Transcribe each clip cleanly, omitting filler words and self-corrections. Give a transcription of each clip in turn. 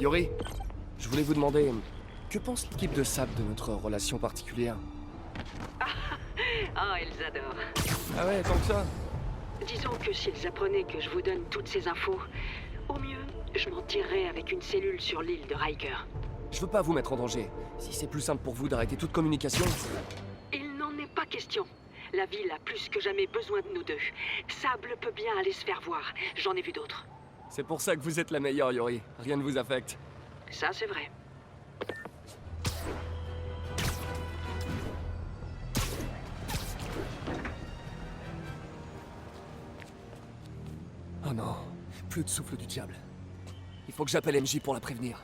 Yori, je voulais vous demander, que pense l'équipe de SAP de notre relation particulière? Oh, ils adorent. Ah ouais, tant que ça? Disons que s'ils apprenaient que je vous donne toutes ces infos, au mieux, je m'en tirerais avec une cellule sur l'île de Riker. Je veux pas vous mettre en danger. Si c'est plus simple pour vous d'arrêter toute communication... Il n'en est pas question. La ville a plus que jamais besoin de nous deux. Sable peut bien aller se faire voir. J'en ai vu d'autres. C'est pour ça que vous êtes la meilleure, Yori. Rien ne vous affecte. Ça, c'est vrai. Oh non, plus de souffle du diable. Il faut que j'appelle MJ pour la prévenir.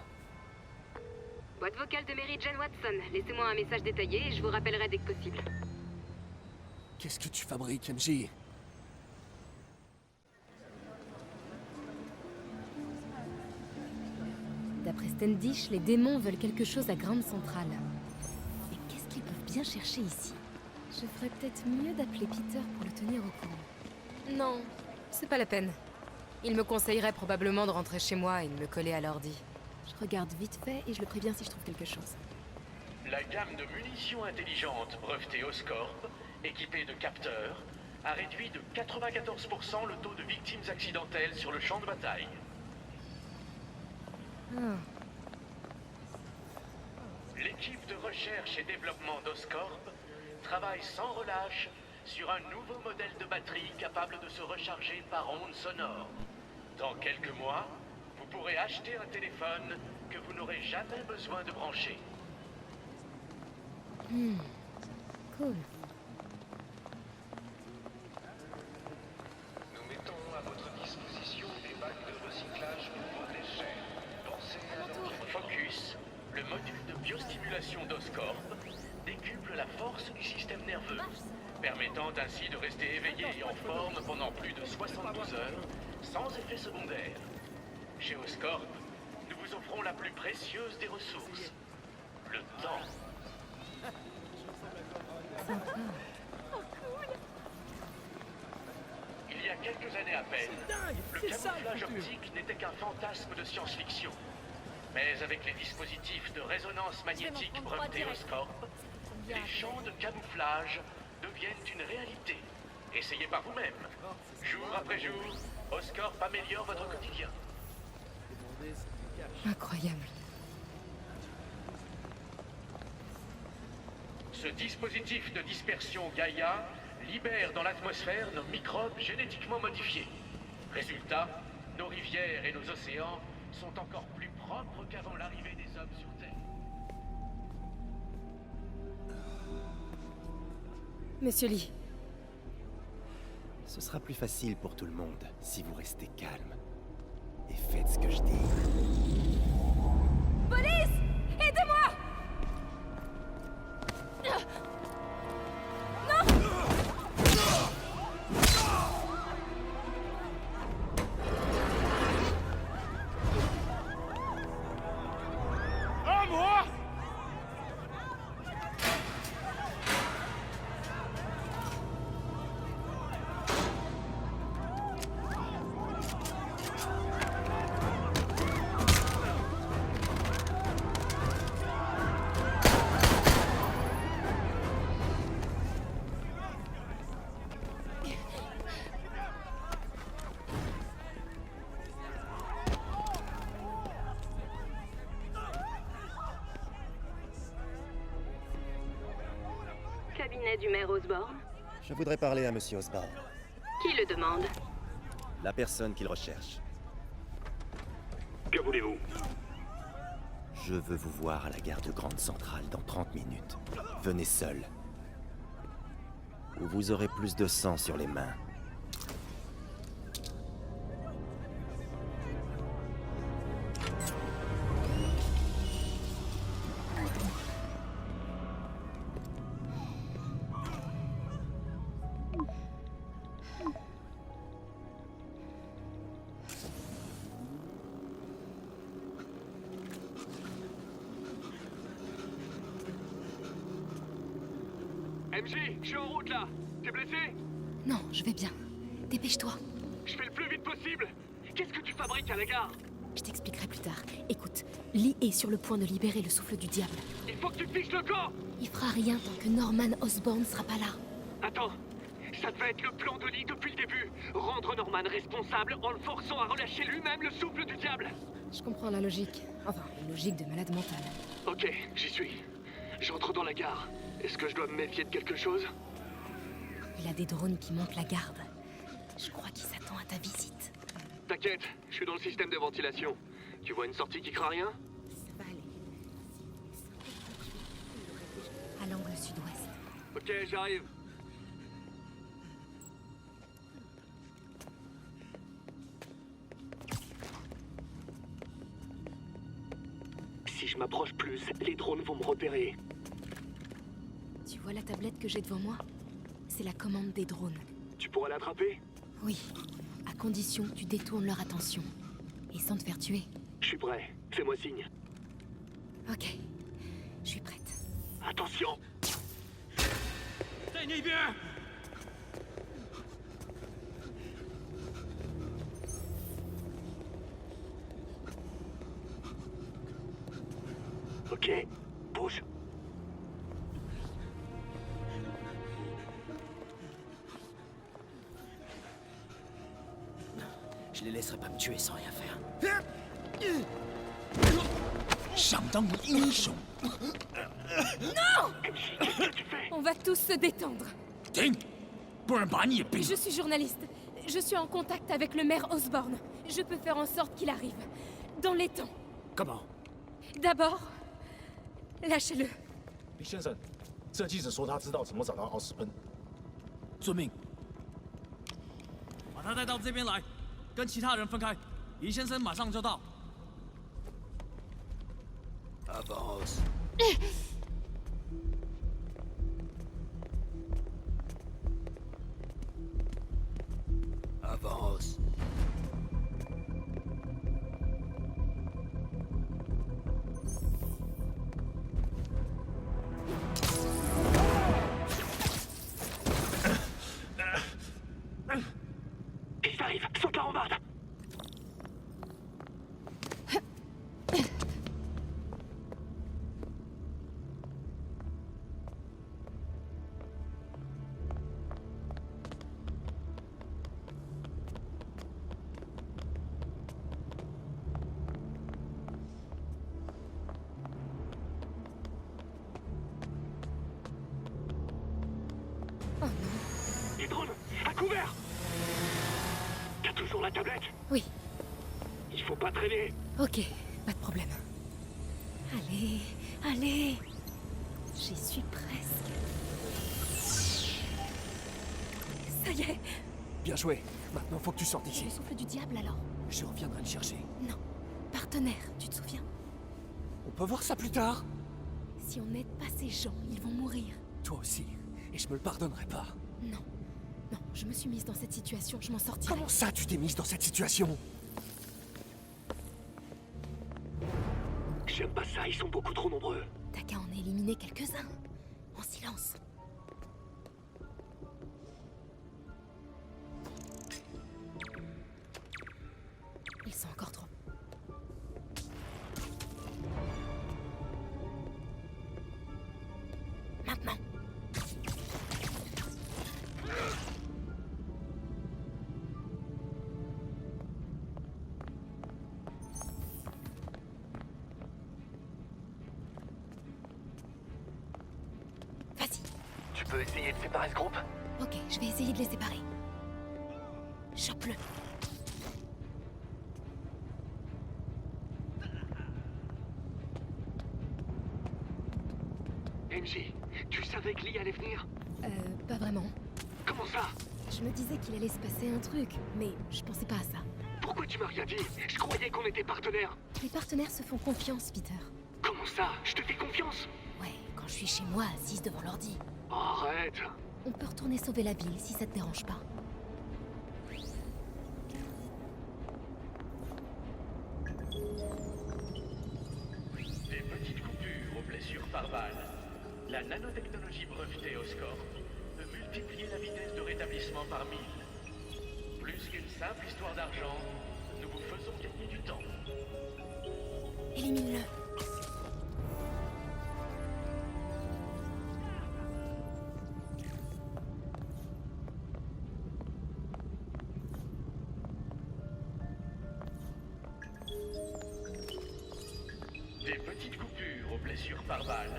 Boîte vocale de Mary Jane Watson. Laissez-moi un message détaillé et je vous rappellerai dès que possible. Qu'est-ce que tu fabriques, MJ? D'après Standish, les démons veulent quelque chose à Grande Centrale. Et qu'est-ce qu'ils peuvent bien chercher ici? Je ferais peut-être mieux d'appeler Peter pour le tenir au courant. Non, c'est pas la peine. Il me conseillerait probablement de rentrer chez moi et de me coller à l'ordi. Je regarde vite fait et je le préviens si je trouve quelque chose. La gamme de munitions intelligentes brevetée Oscorp, équipée de capteurs, a réduit de 94% le taux de victimes accidentelles sur le champ de bataille. Ah, L'équipe de recherche et développement d'Oscorp travaille sans relâche sur un nouveau modèle de batterie capable de se recharger par ondes sonores. Dans quelques mois, vous pourrez acheter un téléphone que vous n'aurez jamais besoin de brancher. cool. Nous mettons à votre disposition des bacs de recyclage pour vos déchets. Pensez à Focus, le module de biostimulation d'Oscorp, décuple la force du système nerveux, permettant ainsi de rester éveillé et en forme pendant plus de 72 heures, sans effet secondaire. Chez Oscorp, nous vous offrons la plus précieuse des ressources, le temps. Il y a quelques années à peine, le camouflage optique n'était qu'un fantasme de science-fiction. Mais avec les dispositifs de résonance magnétique brevetés Oscorp, les champs de camouflage deviennent une réalité. Essayez par vous-même. Jour après jour, Oscorp améliore votre quotidien. Incroyable. Ce dispositif de dispersion Gaïa libère dans l'atmosphère nos microbes génétiquement modifiés. Résultat, nos rivières et nos océans sont encore plus propres qu'avant l'arrivée des hommes sur Terre. Monsieur Lee, Ce sera plus facile pour tout le monde si vous restez calme. Et faites ce que je dis. Police! Aidez-moi! Cabinet du maire Osborne. Je voudrais parler à Monsieur Osborne, Qui le demande? la personne qu'il recherche. Que voulez-vous? Je veux vous voir à la gare de Grande Centrale dans 30 minutes. Venez seul. Ou vous aurez plus de sang sur les mains. MJ, je suis en route là. T'es blessé? Non, je vais bien. Dépêche-toi. Je fais le plus vite possible. Qu'est-ce que tu fabriques à la gare? Je t'expliquerai plus tard. Écoute, Lee est sur le point de libérer le souffle du diable. Il faut que tu fixes le camp! Il fera rien tant que Norman Osborn sera pas là. Attends, ça devait être le plan de Lee depuis le début. Rendre Norman responsable en le forçant à relâcher lui-même le souffle du diable. Je comprends la logique. Enfin, une logique de malade mental. Ok, j'y suis. J'entre dans la gare. Est-ce que je dois me méfier de quelque chose? Il a des drones qui montent la garde. Je crois qu'il s'attend à ta visite. T'inquiète, je suis dans le système de ventilation. Tu vois une sortie qui craint rien? Ça va aller. À l'angle sud-ouest. Ok, j'arrive. Si je m'approche plus, les drones vont me repérer. Tu vois la tablette que j'ai devant moi? C'est la commande des drones. Tu pourras l'attraper? Oui, à condition que tu détournes leur attention. Et sans te faire tuer. Je suis prêt. Fais-moi signe. Ok, je suis prête. Attention! Ok, bouge. Je les laisserai pas me tuer sans rien faire. 想当英雄， On va tous se détendre. 停，不然把你也逼死。 Je suis journaliste. Je suis en contact avec le maire Osborn. Je peux faire en sorte qu'il arrive. Dans les temps. Comment？ D'abord, lâchez-le. 李先生，这记者说他知道怎么找到奥斯喷。遵命。把他带到这边来，跟其他人分开。李先生马上就到。 Avance. Avance. Ils arrivent! Saute la rambarde! Les drones! À couvert! T'as toujours la tablette? Oui, Il faut pas traîner! ok, pas de problème. Allez, allez. J'y suis presque. Ça y est. Bien joué. Maintenant, faut que tu sortes C'est d'ici. le souffle du diable alors? Je reviendrai le chercher. Non. Partenaire, tu te souviens? On peut voir ça plus tard. Si on n'aide pas ces gens, ils vont mourir. Toi aussi. Et je me le pardonnerai pas. Non. Non, je me suis mise dans cette situation, je m'en sortirai. Comment ça, tu t'es mise dans cette situation? J'aime pas ça, ils sont beaucoup trop nombreux. T'as qu'à en éliminer quelques-uns. En silence. Ils sont encore trop. Maintenant. Vas-y. Tu peux essayer de séparer ce groupe? Ok, je vais essayer de les séparer. Chope-le. MJ, tu savais que Lee allait venir? Pas vraiment. Comment ça? Je me disais qu'il allait se passer un truc, mais je pensais pas à ça. Pourquoi tu m'as rien dit? Je croyais qu'on était partenaires. Les partenaires se font confiance, Peter. Comment ça? Je te fais confiance? Ouais, quand je suis chez moi, assise devant l'ordi. Arrête! On peut retourner sauver la ville si ça te dérange pas. Des petites coupures aux blessures par balle. La nanotechnologie brevetée Oscorp peut multiplier la vitesse de rétablissement par 1000. Plus qu'une simple histoire d'argent, nous vous faisons gagner du temps. Élimine-le. Des petites coupures aux blessures par balle.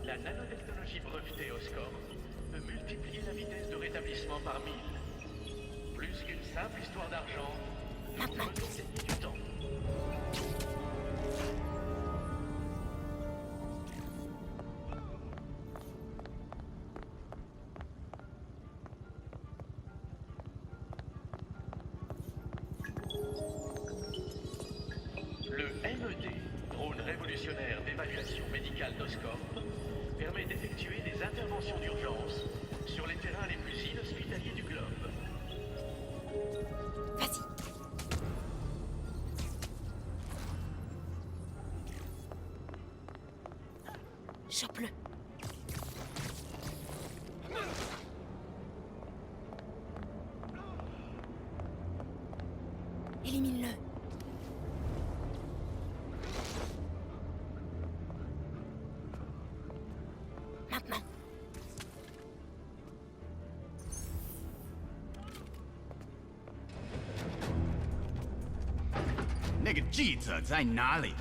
La nanotechnologie brevetée Oscorp peut multiplier la vitesse de rétablissement par 1000. Plus qu'une simple histoire d'argent, nous faisons gagner du temps. Le MED, drone révolutionnaire d'évaluation médicale d'Oscorp, permet d'effectuer des interventions d'urgence sur les terrains les plus inhospitaliers du globe. Vas-y. Chope-le. Élimine-le. Maintenant. 那个记者在哪里？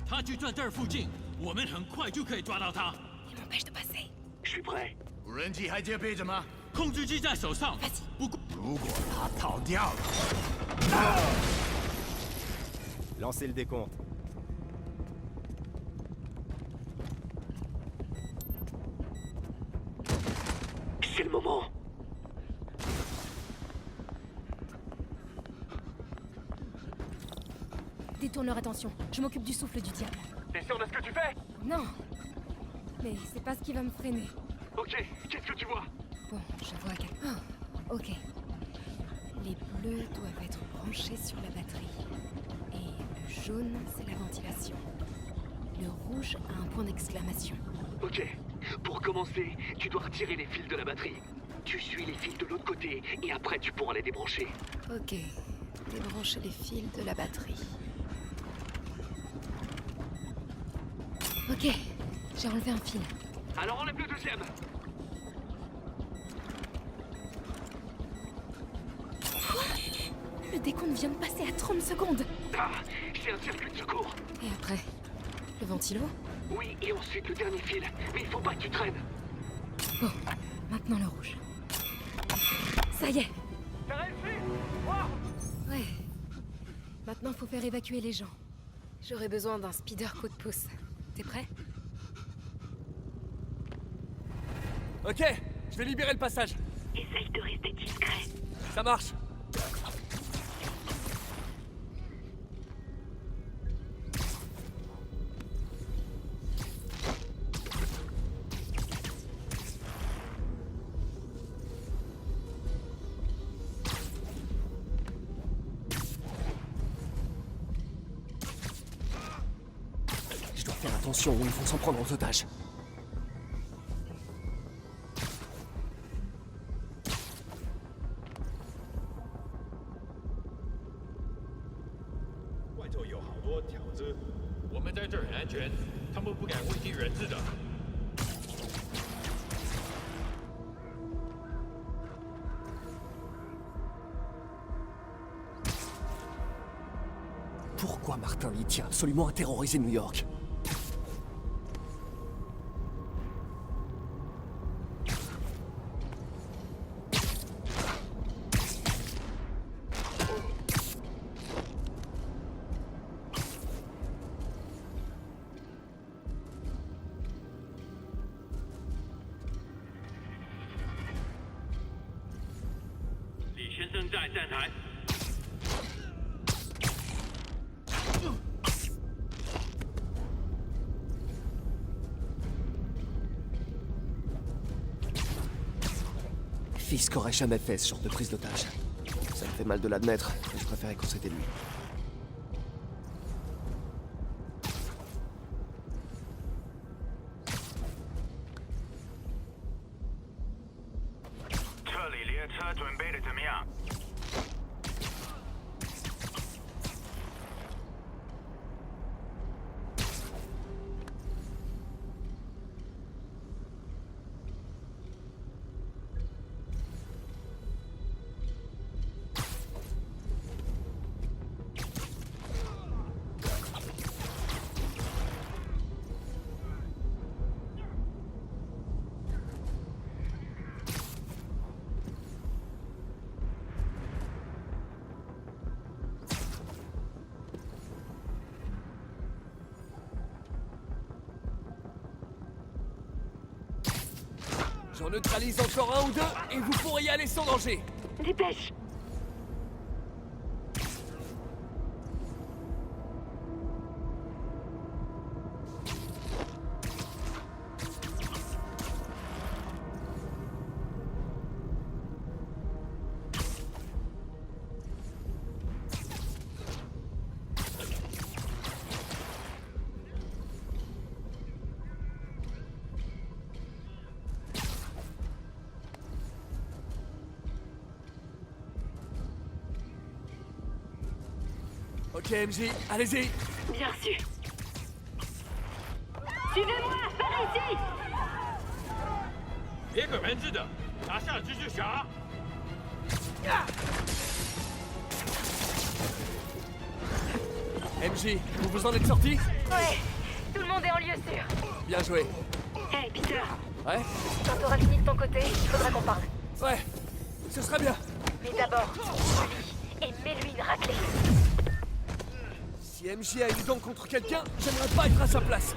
他就在这儿附近，我们很快就可以抓到他。 Il m'empêche de passer. Je suis prêt. 无人机还戒备着吗？控制机在手上， Vas-y. 不过如果他逃掉了， Lancez le décompte. C'est le moment. Détourne leur attention. Je m'occupe du souffle du diable. T'es sûr de ce que tu fais? Non. Mais c'est pas ce qui va me freiner. Ok, qu'est-ce que tu vois? Bon, je vois que... Oh, ok. Les bleus doivent être branchés sur la batterie. Et le jaune, c'est la ventilation. Le rouge a un point d'exclamation. Ok, pour commencer, tu dois retirer les fils de la batterie. Tu suis les fils de l'autre côté et après tu pourras les débrancher. Ok. Débrancher les fils de la batterie. Ok. J'ai enlevé un fil. Alors enlève le deuxième. Le décompte vient de passer à 30 secondes. Ah, c'est un circuit de secours. Et après? Le ventilo? Oui, et ensuite le dernier fil. Mais il faut pas que tu traînes. Bon, maintenant le rouge. Ça y est. T'as réussi? Ouais. Maintenant, faut faire évacuer les gens. J'aurais besoin d'un speeder coup de pouce. T'es prêt? Ok, je vais libérer le passage. Essaye de rester discret. Ça marche. Je dois faire attention ou ils vont s'en prendre en otage. Pourquoi Martin y tient absolument à terroriser New York? Fisk aurait jamais fait ce genre de prise d'otage. Ça me fait mal de l'admettre, mais je préférais qu'on s'était lui. J'en neutralise encore un ou deux et vous pourrez y aller sans danger. Dépêche. Ok, MJ, allez-y. Bien reçu. Suivez-moi, par ici. 别给人质的，拿下蜘蛛侠！ MJ, vous vous en êtes sorti? Ouais, tout le monde est en lieu sûr. Bien joué. Hey, Peter. Ouais? Quand t'auras fini de ton côté, il faudra qu'on parle. Ouais, ce serait bien. Mais d'abord, suis-lui et mets-lui une raclée. Si MJ a une dent contre quelqu'un, j'aimerais pas être à sa place.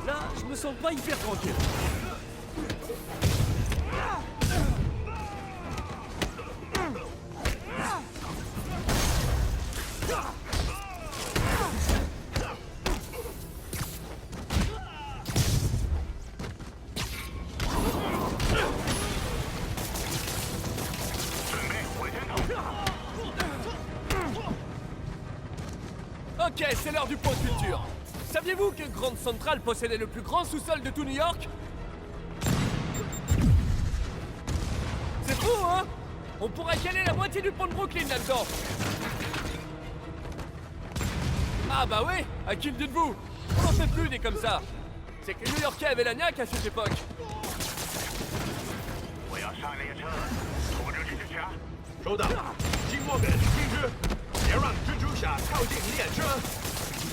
Là, je me sens pas hyper tranquille. Ok, c'est l'heure du point de culture. Saviez-vous que Grand Central possédait le plus grand sous-sol de tout New York? C'est fou, hein? On pourrait caler la moitié du pont de Brooklyn là-dedans. Ah bah oui, à qui le dites-vous? On n'en fait plus des comme ça. C'est que les New-Yorkais avaient la niaque à cette époque. 我要上列车，拖着蜘蛛侠。收到，经莫本听之，别让蜘蛛侠靠近列车。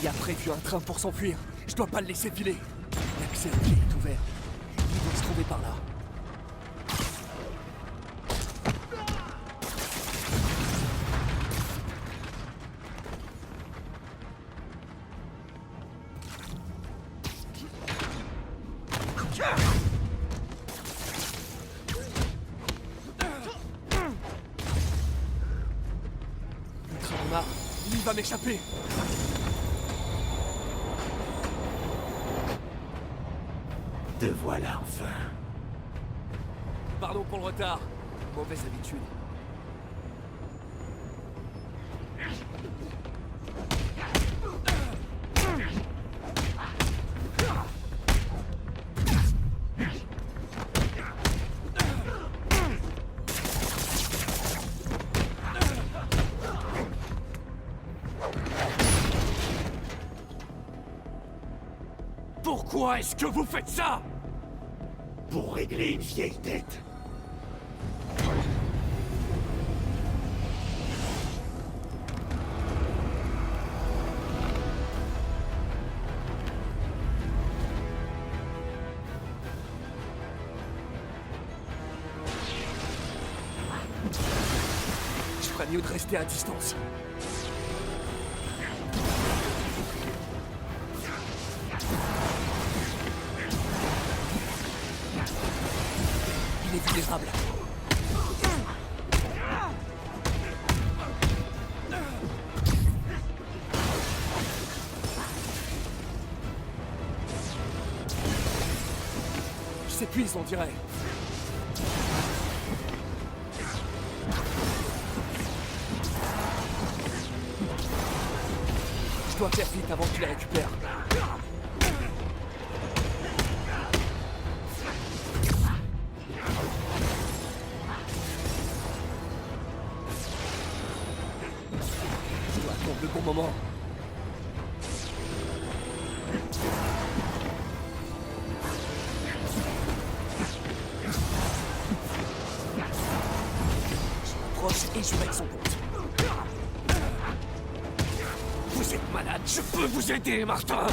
Il a prévu un train pour s'enfuir. Je dois pas le laisser filer. L'accès au quai est ouvert. Il doit se trouver par là. Le train en marre. Il va m'échapper. Te voilà enfin. Pardon pour le retard. Mauvaise habitude. Pourquoi est-ce que vous faites ça? Pour régler une vieille dette. Je ferais mieux de rester à distance. Il est vulnérable. Il s'épuise, on dirait. Je dois faire vite avant qu'il les récupère. Je dois attendre le bon moment. Je m'approche et je mets son compte. Vous êtes malade, je peux vous aider, Martin!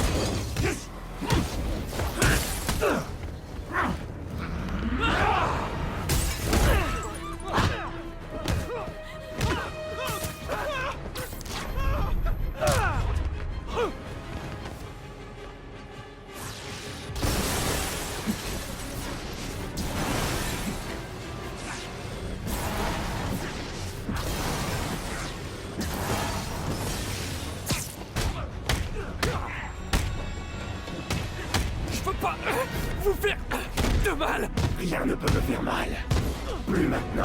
pas vous faire de mal. Rien ne peut me faire mal. Plus maintenant.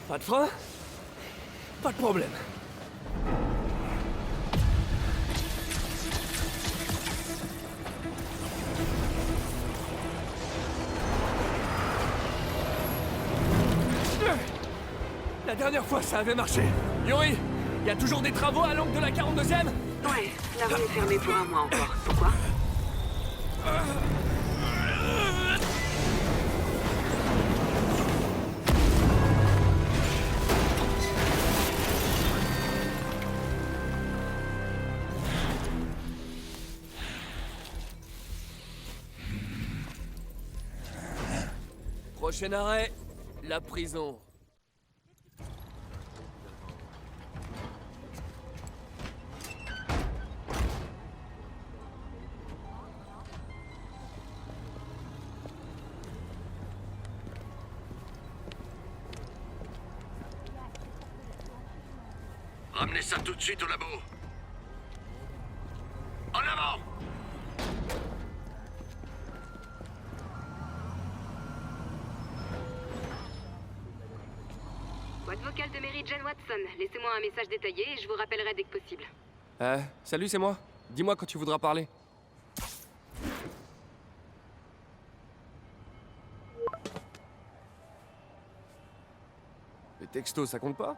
Pas de frein? Pas de problème. La dernière fois, ça avait marché. Yuri, il y a toujours des travaux à l'angle de la 42e? Ouais, la rue est fermée pour un mois encore. Pourquoi? Prochain arrêt, la prison. Ramenez ça tout de suite au labo. En avant! Boîte vocale de Mary Jane Watson. Laissez-moi un message détaillé et je vous rappellerai dès que possible. Salut, c'est moi. Dis-moi quand tu voudras parler. Les textos, ça compte pas?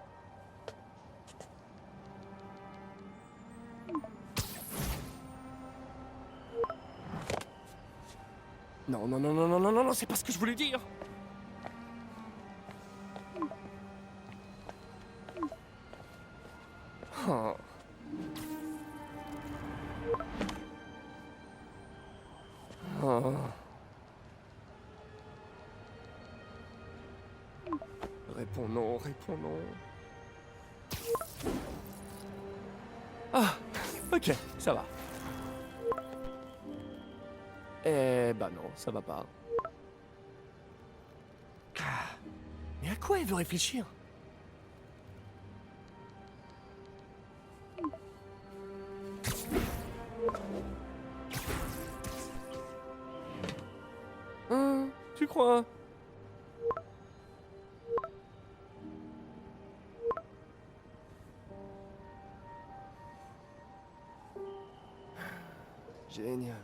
Non, non, non, non, non, non, non, non, c'est pas ce que je voulais dire. Oh. Oh. Réponds non, réponds non. Ah, ok, ça va. Eh bah non, ça va pas. Ah, mais à quoi elle veut réfléchir? Tu crois? Génial.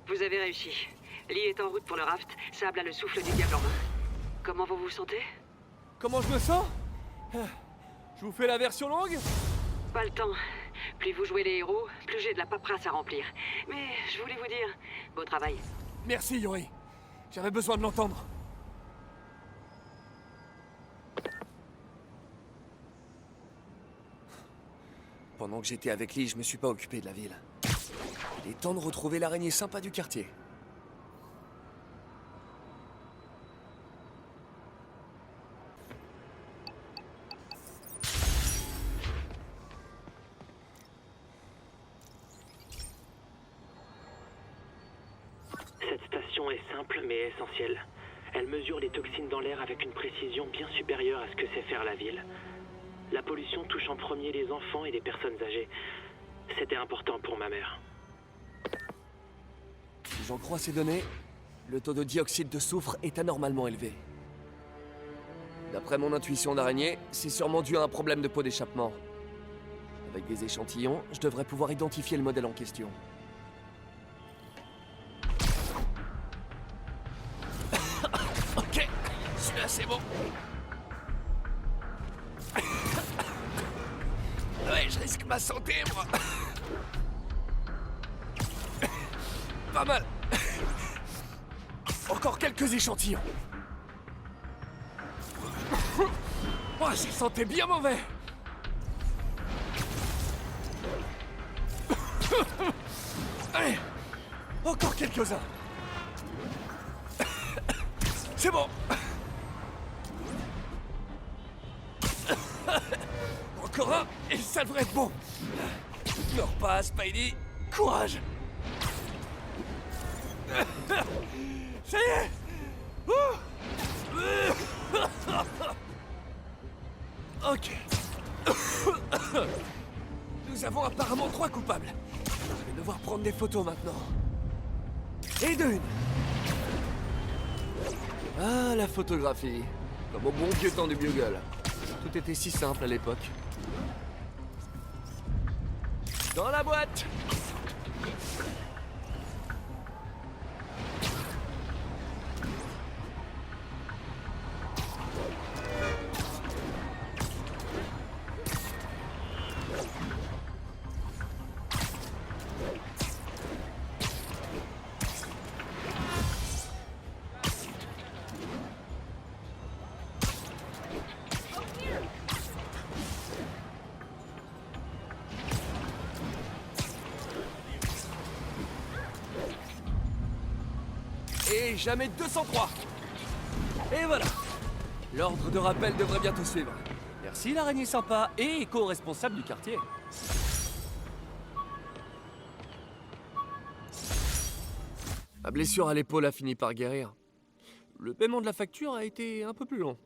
Vous avez réussi. Lee est en route pour le raft. Sable a le souffle du diable en main. Comment vous vous sentez? Comment je me sens? Je vous fais la version longue? Pas le temps. Plus vous jouez les héros, plus j'ai de la paperasse à remplir. Mais je voulais vous dire, beau travail. Merci, Yuri. J'avais besoin de l'entendre. Pendant que j'étais avec Lee, je me suis pas occupé de la ville. Il est temps de retrouver l'araignée sympa du quartier. Cette station est simple mais essentielle. Elle mesure les toxines dans l'air avec une précision bien supérieure à ce que sait faire la ville. La pollution touche en premier les enfants et les personnes âgées. C'était important pour ma mère. Si j'en crois ces données, le taux de dioxyde de soufre est anormalement élevé. D'après mon intuition d'araignée, c'est sûrement dû à un problème de pot d'échappement. Avec des échantillons, je devrais pouvoir identifier le modèle en question. Ok, celui-là c'est bon. Ouais, je risque ma santé, moi. Pas mal. Encore quelques échantillons. Oh, j'y sentais bien mauvais. Allez, encore quelques-uns. C'est bon. Encore un, et ça devrait être bon. Meurs pas, Spidey. Courage. Ça y est. Ok. Nous avons apparemment 3 coupables. Je vais devoir prendre des photos maintenant. Et d'une. Ah, la photographie. Comme au bon vieux temps du Bugle. Tout était si simple à l'époque. Dans la boîte. Et jamais 203. Et voilà. L'ordre de rappel devrait bientôt suivre. Merci l'araignée sympa et éco-responsable du quartier. Ma blessure à l'épaule a fini par guérir. Le paiement de la facture a été un peu plus long.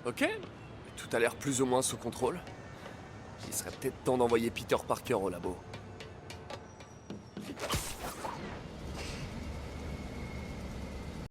Ok. Tout a l'air plus ou moins sous contrôle. Il serait peut-être temps d'envoyer Peter Parker au labo.